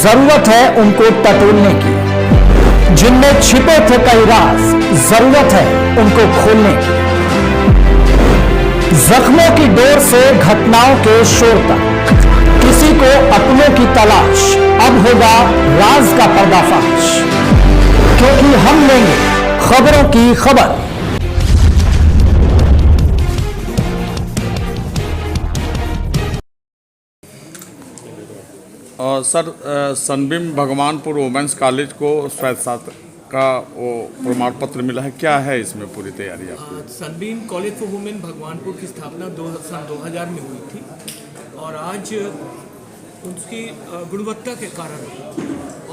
जरूरत है उनको टटोलने की, जिनमें छिपे थे कई राज, जरूरत है उनको खोलने की। जख्मों की डोर से घटनाओं के शोर तक, किसी को अपनों की तलाश, अब होगा राज का पर्दाफाश, क्योंकि हम लेंगे खबरों की खबर। Sir, Sunbeam Bhagwanpur women's college को स्वायत्तता का वो प्रमाण पत्र मिला है, क्या है इसमें पूरी तैयारी आपकी? Sunbeam college for women Bhagwanpur की स्थापना सन 2000 में हुई थी और आज उसकी गुणवत्ता के कारण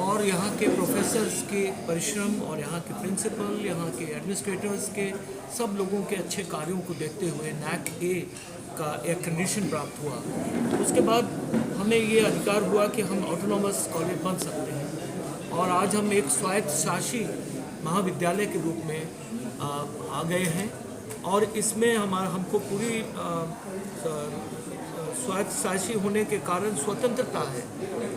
और यहाँ के प्रोफेसर्स के परिश्रम और यहाँ के प्रिंसिपल, यहाँ के एडमिनिस्ट्रेटर्स के सब लोगों के अच्छे कार्यों को देखते हुए NAC A का एक्रेडिटेशन प्राप्त हुआ। उसके बाद हमें ये अधिकार हुआ कि हम ऑटोनॉमस कॉलेज बन सकते हैं और आज हम एक स्वायत्त शासी महाविद्यालय के रूप में आ गए हैं और इसमें हमको पूरी स्वायत्त शासी होने के कारण स्वतंत्रता है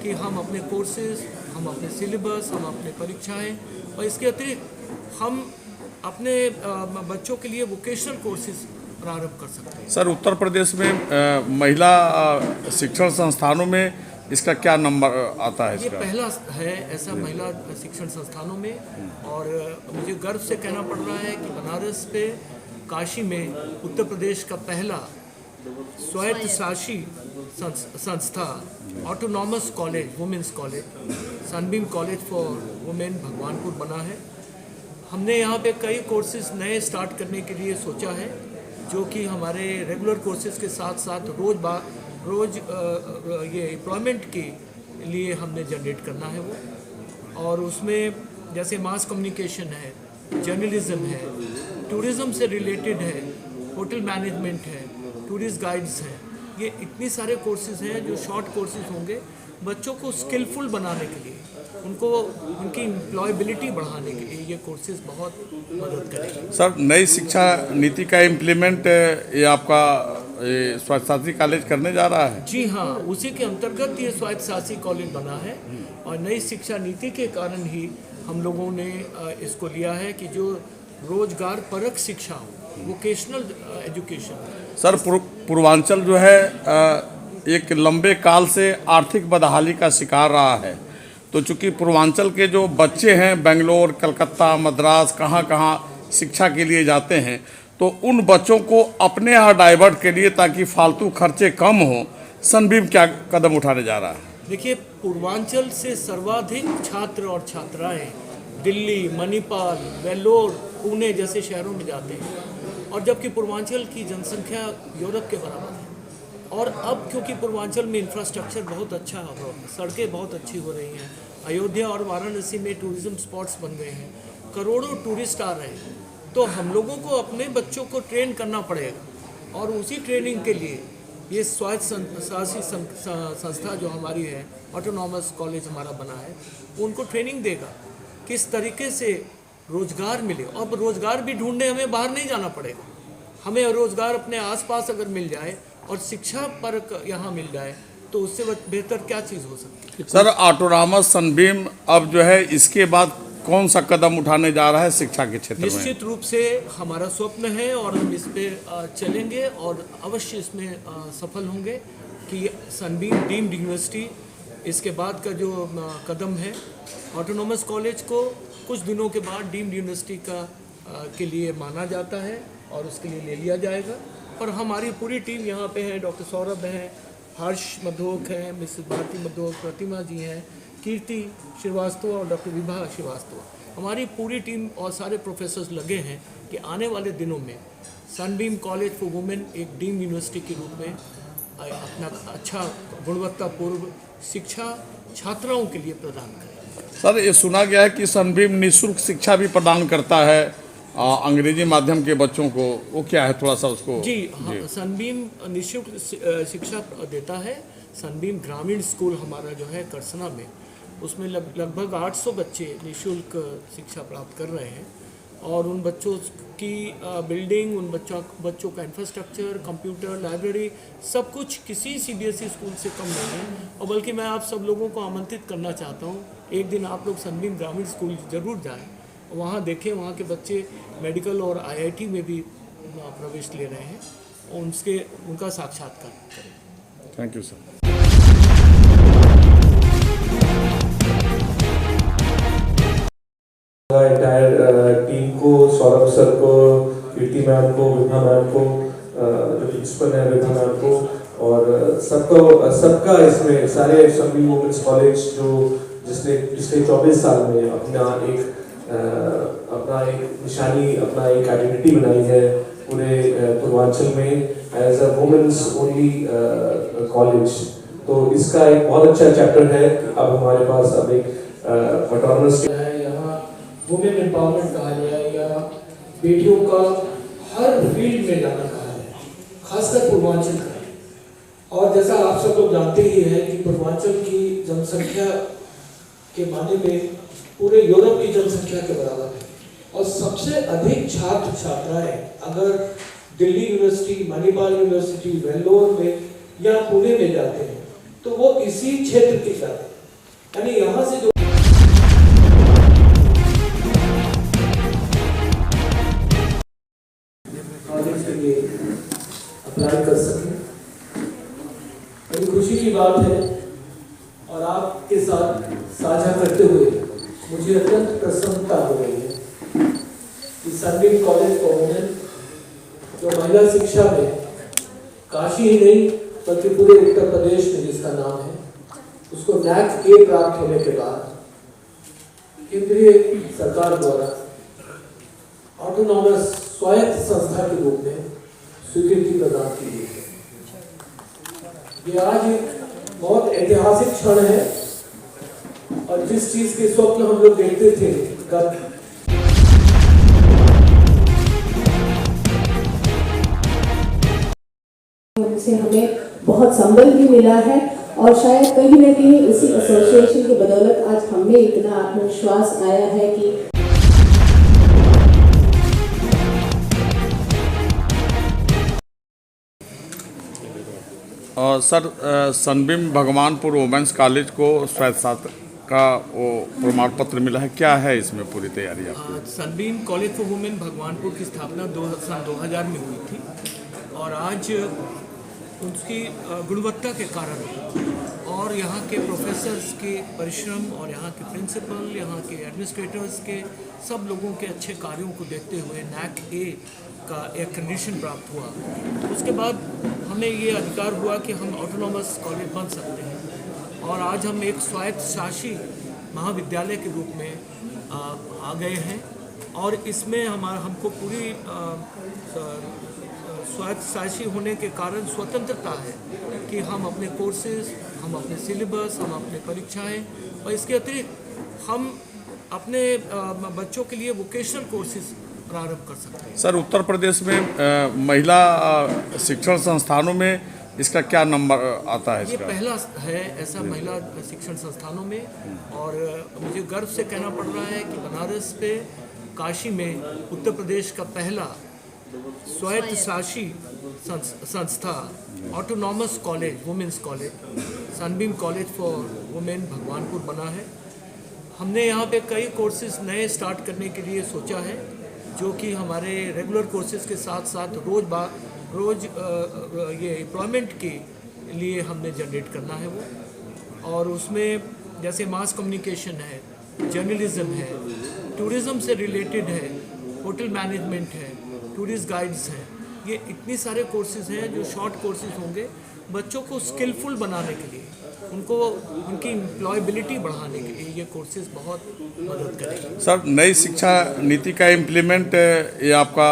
कि हम अपने कोर्सेज, हम अपने सिलेबस, हम अपने परीक्षाएं और इसके अतिरिक्त हम अपने बच्चों के लिए वोकेशनल कोर्सेज प्रारंभ कर सकते हैं। सर, उत्तर प्रदेश में महिला शिक्षण संस्थानों में इसका क्या नंबर आता है? ये पहला है ऐसा महिला शिक्षण संस्थानों में और मुझे गर्व से कहना पड़ रहा है कि बनारस पे काशी में उत्तर प्रदेश का पहला स्वायत्त शासी संस्था autonomous college, women's college, Sunbeam college for women Bhagwanpur बना है। हमने यहाँ पे कई कोर्सेज नए स्टार्ट करने के लिए सोचा है जो कि हमारे रेगुलर कोर्सेज के साथ साथ रोज ये एम्प्लॉयमेंट के लिए हमने जनरेट करना है वो, और उसमें जैसे मास कम्युनिकेशन है, जर्नलिज्म है, टूरिज़्म से रिलेटेड है, होटल मैनेजमेंट है, टूरिस्ट गाइड्स हैं। ये इतनी सारे कोर्सेज हैं जो शॉर्ट कोर्सेज होंगे बच्चों को स्किलफुल बनाने के लिए, उनको उनकी एम्प्लॉयबिलिटी बढ़ाने के लिए ये कोर्सेज बहुत मदद करेंगे। सर, नई शिक्षा नीति का इम्प्लीमेंट ये आपका स्वायत्तशासी कॉलेज करने जा रहा है? जी हाँ, उसी के अंतर्गत ये स्वायत्तशासी कॉलेज बना है और नई शिक्षा नीति के कारण ही हम लोगों ने इसको लिया है कि जो रोजगार परक शिक्षा हो, वोकेशनल एजुकेशन। सर, पूर्वांचल जो है एक लंबे काल से आर्थिक बदहाली का शिकार रहा है, तो चूंकि पूर्वांचल के जो बच्चे हैं बेंगलोर, कलकत्ता, मद्रास, कहाँ शिक्षा के लिए जाते हैं, तो उन बच्चों को अपने यहाँ डाइवर्ट के लिए ताकि फालतू खर्चे कम हो, सनबीम क्या कदम उठाने जा रहा है? देखिए, पूर्वांचल से सर्वाधिक छात्र और छात्राएं दिल्ली, मणिपाल, वेल्लोर, पुणे जैसे शहरों में जाते हैं और जबकि पूर्वांचल की जनसंख्या यूरोप के बराबर है। और अब क्योंकि पूर्वांचल में इंफ्रास्ट्रक्चर बहुत अच्छा हो, सड़कें बहुत अच्छी हो रही हैं, अयोध्या और वाराणसी में टूरिज्म स्पॉट्स बन गए हैं, करोड़ों टूरिस्ट आ रहे हैं, तो हम लोगों को अपने बच्चों को ट्रेन करना पड़ेगा और उसी ट्रेनिंग के लिए ये स्वायत्त संस्था जो हमारी है, ऑटोनॉमस कॉलेज हमारा बना है, उनको ट्रेनिंग देगा किस तरीके से रोजगार मिले। अब रोजगार भी ढूंढने हमें बाहर नहीं जाना पड़ेगा, हमें रोजगार अपने आसपास अगर मिल जाए और शिक्षा पर यहाँ मिल जाए तो उससे बेहतर क्या चीज़ हो सकती है। सर, ऑटोनॉमस सनबीम अब जो है इसके बाद कौन सा कदम उठाने जा रहा है शिक्षा के क्षेत्र में? निश्चित रूप से हमारा स्वप्न है और हम इस पर चलेंगे और अवश्य इसमें सफल होंगे कि सनबीम डीम्ड यूनिवर्सिटी इसके बाद का जो कदम है, ऑटोनॉमस कॉलेज को कुछ दिनों के बाद डीम्ड यूनिवर्सिटी के लिए माना जाता है और उसके लिए ले लिया जाएगा। और हमारी पूरी टीम यहाँ पे है, डॉक्टर सौरभ हैं, हर्ष मधोक हैं, मिसेस भारती मधोक, प्रतिमा जी हैं, कीर्ति श्रीवास्तव और डॉक्टर विभा श्रीवास्तव, हमारी पूरी टीम और सारे प्रोफेसर्स लगे हैं कि आने वाले दिनों में सनबीम कॉलेज फॉर वुमेन एक डीम्ड यूनिवर्सिटी के रूप में अपना अच्छा गुणवत्तापूर्ण शिक्षा छात्राओं के लिए प्रदान करें। सर, ये सुना गया है कि सनबीम निःशुल्क शिक्षा भी प्रदान करता है अंग्रेजी माध्यम के बच्चों को, वो क्या है थोड़ा सा उसको? जी हाँ, सनबीम निःशुल्क शिक्षा देता है। सनबीम ग्रामीण स्कूल हमारा जो है करसना में, उसमें लगभग 800 बच्चे निःशुल्क शिक्षा प्राप्त कर रहे हैं और उन बच्चों की बिल्डिंग, उन बच्चों का इंफ्रास्ट्रक्चर, कंप्यूटर, लाइब्रेरी, सब कुछ किसी सीबीएसई स्कूल से कम नहीं है। और बल्कि मैं आप सब लोगों को आमंत्रित करना चाहता हूँ, एक दिन आप लोग सनबीम ग्रामीण स्कूल ज़रूर जाएं, वहाँ देखें, वहाँ के बच्चे मेडिकल और आईआईटी में भी प्रवेश ले रहे हैं, और उनका साक्षात्कार करें। Thank you sir. Entire team को, सौरभ सर को, कीर्ति मैम को, विभा मैम को, जो प्रिंसिपल है विभा मैम को, और सबका इसमें सारे सनबीम वुमेन्स कॉलेज जो जिसने पिछले 24 साल में अपना एक निशानी, अपना एक आइडेंटिटी बनाई है पूरे पूर्वांचल में as a women's only college. तो इसका एक बहुत अच्छा चैप्टर है। अब हमारे पास अब एक ऑटोनमस वुमेन एम्पावरमेंट कहा जाए या बेटियों का हर फील्ड में जाना कहा जाए, खासकर पूर्वांचल का। और जैसा आप सब लोग जानते ही हैं कि पूर्वांचल की जनसंख्या के माने में पूरे यूरोप की जनसंख्या के बराबर है, और सबसे अधिक छात्र छात्राएं अगर दिल्ली यूनिवर्सिटी, मणिपाल यूनिवर्सिटी, वेल्लोर में या पुणे में जाते हैं तो वो इसी क्षेत्र के जाते हैं, यानी यहाँ से जो अप्लाई कर सकें। बड़ी खुशी की बात है, और आपके साथ साझा करते हुए मुझे अत्यंत प्रसन्नता हो रही है कि सनबीम कॉलेज फॉर वुमेन, जो महिला शिक्षा में काशी ही नहीं बल्कि पूरे उत्तर प्रदेश में जिसका नाम है, उसको NAAC A प्राप्त होने के बाद केंद्रीय सरकार द्वारा ऑटोनॉमस स्वायत्त संस्था के रूप में स्वीकृति प्रदान की गई है। ये आज एक बहुत ऐतिहासिक क्षण है, और जिस चीज के स्वप्न हम लोग देखते थे उनसे हमें बहुत संबल भी मिला है, और शायद कहीं न कहीं इसी एसोसिएशन की बदौलत आज हमें इतना आत्मविश्वास आया है कि sir, Sunbeam Bhagwanpur women's college को स्वायत्तता का वो प्रमाण पत्र मिला है, क्या है इसमें पूरी तैयारी आपकी? Sunbeam college for women Bhagwanpur की स्थापना सन 2000 में हुई थी, और आज उसकी गुणवत्ता के कारण और यहाँ के प्रोफेसर्स के परिश्रम और यहाँ के प्रिंसिपल, यहाँ के एडमिनिस्ट्रेटर्स के सब लोगों के अच्छे कार्यों को देखते हुए NAAC A का एक कंडीशन प्राप्त हुआ। उसके बाद हमें ये अधिकार हुआ कि हम ऑटोनॉमस कॉलेज बन सकते हैं, और आज हम एक स्वायत्त शासी महाविद्यालय के रूप में आ गए हैं, और इसमें हमको पूरी स्वायत्त शासी होने के कारण स्वतंत्रता है कि हम अपने कोर्सेज, हम अपने सिलेबस, हम अपने परीक्षाएं, और इसके अतिरिक्त हम अपने बच्चों के लिए वोकेशनल कोर्सेज प्रारंभ कर सकते हैं। सर, उत्तर प्रदेश में महिला शिक्षण संस्थानों में इसका क्या नंबर आता है? ये पहला है ऐसा महिला शिक्षण संस्थानों में, और मुझे गर्व से कहना पड़ रहा है कि बनारस पे काशी में उत्तर प्रदेश का पहला स्वायत्त शासी संस्था autonomous college, women's college, Sunbeam college for women Bhagwanpur बना है। हमने यहाँ पे कई कोर्सेज नए स्टार्ट करने के लिए सोचा है, जो कि हमारे रेगुलर कोर्सेज के साथ साथ रोज ये एम्प्लॉयमेंट के लिए हमने जनरेट करना है वो, और उसमें जैसे मास कम्युनिकेशन है, जर्नलिज्म है, टूरिज़्म से रिलेटेड है, होटल मैनेजमेंट है, टूरिस्ट गाइड्स हैं। ये इतने सारे कोर्सेज हैं जो शॉर्ट कोर्सेज होंगे बच्चों को स्किलफुल बनाने के लिए, उनको उनकी एम्प्लॉयबिलिटी बढ़ाने के लिए ये कोर्सेज बहुत मदद करेंगे। सर, नई शिक्षा नीति का इम्प्लीमेंट ये आपका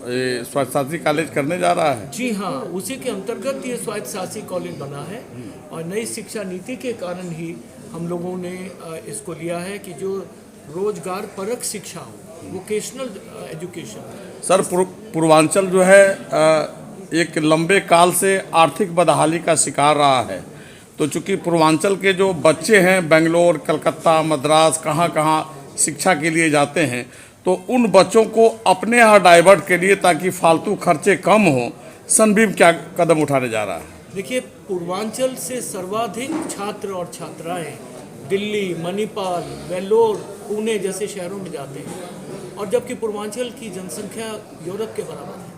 स्वायत्त शासी कॉलेज करने जा रहा है? जी हाँ, उसी के अंतर्गत ये स्वायत्त शासी कॉलेज बना है, और नई शिक्षा नीति के कारण ही हम लोगों ने इसको लिया है कि जो रोजगार परक शिक्षा हो, वोकेशनल एजुकेशन। सर, पूर्वांचल जो है एक लंबे काल से आर्थिक बदहाली का शिकार रहा है, तो चूंकि पूर्वांचल के जो बच्चे हैं बेंगलोर, कलकत्ता, मद्रास, कहाँ कहाँ शिक्षा के लिए जाते हैं, तो उन बच्चों को अपने यहाँ डाइवर्ट के लिए, ताकि फालतू खर्चे कम हो, सनबीम क्या कदम उठाने जा रहा है? देखिए, पूर्वांचल से सर्वाधिक छात्र और छात्राएं दिल्ली, मणिपाल, वेल्लोर, पुणे जैसे शहरों में जाते हैं, और जबकि पूर्वांचल की जनसंख्या यूरोप के बराबर है।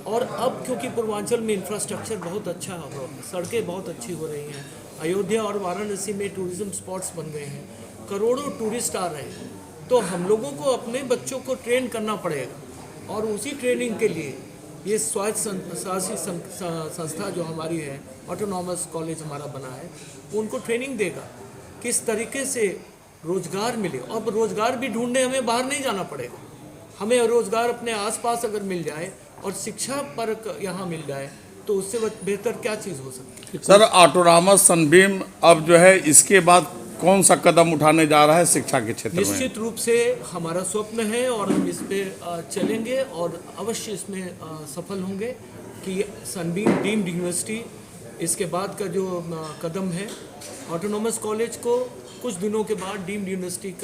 और अब क्योंकि पूर्वांचल में इंफ्रास्ट्रक्चर बहुत अच्छा हो, सड़कें बहुत अच्छी हो रही हैं, अयोध्या और वाराणसी में टूरिज्म स्पॉट्स बन गए हैं, करोड़ों टूरिस्ट आ रहे हैं, तो हम लोगों को अपने बच्चों को ट्रेन करना पड़ेगा। और उसी ट्रेनिंग के लिए ये स्वायत्त शासी संस्था जो हमारी है, ऑटोनॉमस कॉलेज हमारा बना है, उनको ट्रेनिंग देगा किस तरीके से रोज़गार मिले। और रोज़गार भी ढूंढने हमें बाहर नहीं जाना पड़ेगा, हमें रोज़गार अपने आसपास अगर मिल जाए और शिक्षा पर यहाँ मिल जाए तो उससे बेहतर क्या चीज़ हो सकती है। सर, ऑटोनॉमस सनबीम अब जो है इसके बाद कौन सा कदम उठाने जा रहा है शिक्षा के क्षेत्र में? निश्चित रूप से हमारा स्वप्न है और हम इस पे चलेंगे और अवश्य इसमें सफल होंगे कि सनबीम डीम्ड यूनिवर्सिटी इसके बाद का जो कदम है, ऑटोनॉमस कॉलेज को कुछ दिनों के बाद डीम्ड यूनिवर्सिटी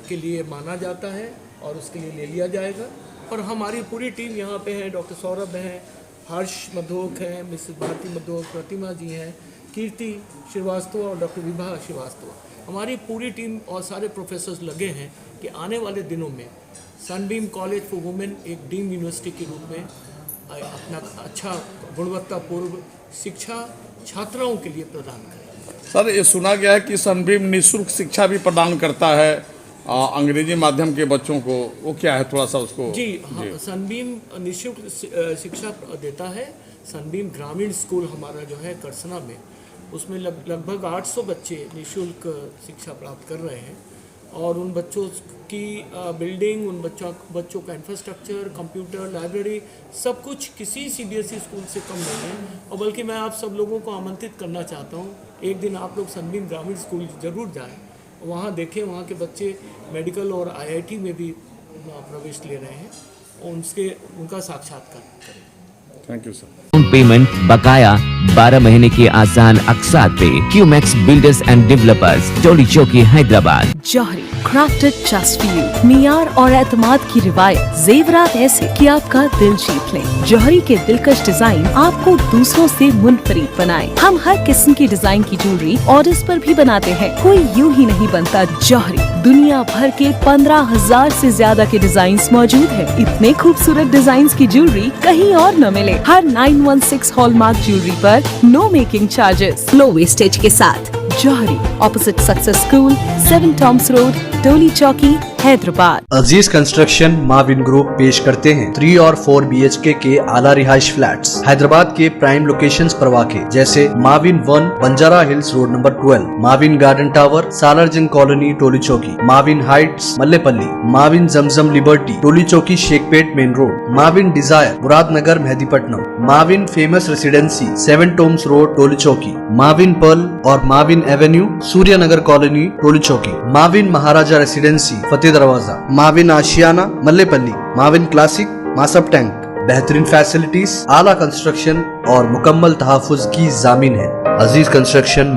के लिए माना जाता है और उसके लिए ले लिया जाएगा। और हमारी पूरी टीम यहाँ पे है, डॉक्टर सौरभ हैं, हर्ष मधोक हैं, मिसेस भारती मधोक, प्रतिमा जी हैं, कीर्ति श्रीवास्तव और डॉक्टर विभा श्रीवास्तव, हमारी पूरी टीम और सारे प्रोफेसर्स लगे हैं कि आने वाले दिनों में सनबीम कॉलेज फॉर वुमेन एक डीम्ड यूनिवर्सिटी के रूप में अपना अच्छा गुणवत्तापूर्ण शिक्षा छात्राओं के लिए प्रदान करें। सर, ये सुना गया है कि सनबीम निःशुल्क शिक्षा भी प्रदान करता है अंग्रेजी माध्यम के बच्चों को, वो क्या है थोड़ा सा उसको? जी हाँ, सनबीम निःशुल्क शिक्षा देता है। सनबीम ग्रामीण स्कूल हमारा जो है करसना में, उसमें लगभग 800 बच्चे निःशुल्क शिक्षा प्राप्त कर रहे हैं। और उन बच्चों की बिल्डिंग, उन बच्चों का इंफ्रास्ट्रक्चर, कंप्यूटर, लाइब्रेरी, सब कुछ किसी सीबीएसई स्कूल से कम नहीं है। और बल्कि मैं आप सब लोगों को आमंत्रित करना चाहता हूँ, एक दिन आप लोग सनबीम ग्रामीण स्कूल ज़रूर जाएं, वहाँ देखें, वहाँ के बच्चे मेडिकल और आईआईटी में भी प्रवेश ले रहे हैं, और उनका साक्षात्कार करें। Thank you sir. पेमेंट बकाया 12 महीने के आसान अकसात पे QMax builders and developers, Toli Chowki, Hyderabad. Johri, crafted just for you। मियार और एतमाद की रिवायत, जेवरात ऐसे कि आपका दिल जीत ले। जौहरी के दिलकश डिजाइन आपको दूसरों से मुनफरिद बनाए। हम हर किस्म की डिजाइन की ज्वेलरी ऑर्डर्स पर भी बनाते हैं, कोई यूं ही नहीं बनता। जौहरी दुनिया भर के 15,000 से ज्यादा के डिजाइन मौजूद है। इतने खूबसूरत डिजाइन की ज्वेलरी कहीं और न मिले। हर 916 हॉलमार्क ज्वेलरी पर no making charges, low wastage के साथ। Jauhari, opposite success school, 7 Toms road, Toli Chowki, Hyderabad. Aziz construction Mavin group पेश करते हैं 3 और 4 BHK के आला रिहाइश फ्लैट्स हैदराबाद के प्राइम लोकेशंस पर वाक़े, जैसे Mavin 1 Banjara hills road number 12, Mavin garden tower Salarjung colony Toli Chowki, Mavin heights Mallepally, Mavin Zamzam liberty Toli Chowki Shaikpet main road, Mavin desire Muradnagar Mehdipatnam, Mavin famous residency 7 Toms road Toli Chowki, Mavin pearl और Mavin avenue Suryanagar colony Toli Chowki, Mavin Maharaja residency Fateh Darwaza, Mavin Ashiana Mallepally, Mavin classic Masab tank. बेहतरीन फैसिलिटीज, आला कंस्ट्रक्शन और मुकम्मल तहफ़्फ़ुज़ की ज़ामीन है। अजीज कंस्ट्रक्शन